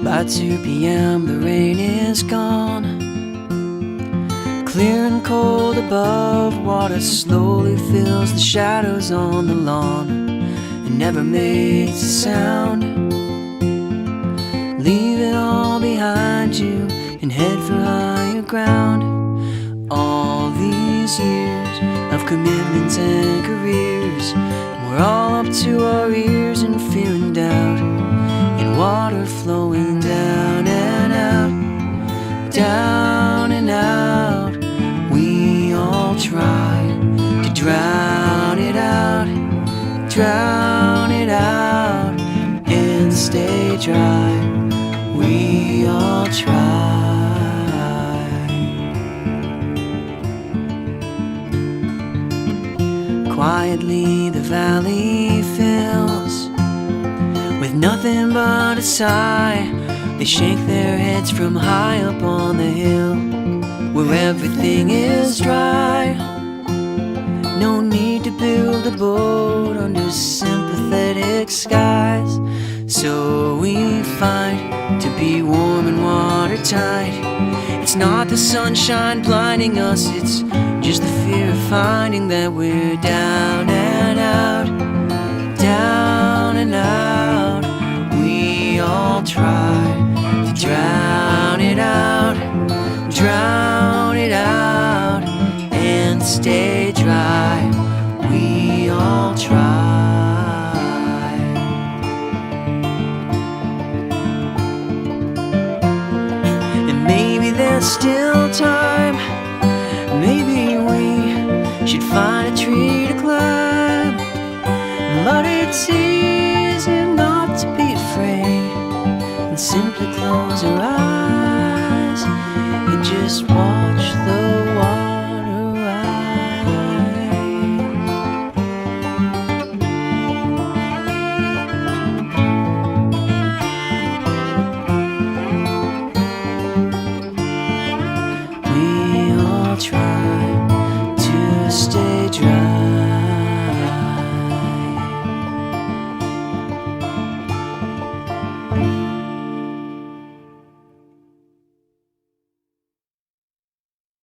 By 2 p.m. the rain is gone. Clear and cold above, water slowly fills the shadows on the lawn and never makes a sound. Leave it all behind you and head for higher ground. All these years of commitments and careers, we're all up to our ears in fear and doubt, in water flowing down and out, down and out. We all try to drown it out, drown it out, and stay dry. We all try. Quietly the valley fills with nothing but a sigh. They shake their heads from high up on the hill where everything is dry. No need to build a boat under sympathetic skies. So we fight to be warm and watertight. It's not the sunshine blinding us, it's just the fear of finding that we're down and out, down and out. We all try to drown it out, drown it out, and stay dry. We all try. And maybe there's still time. Maybe we should find a tree to climb, but it's easy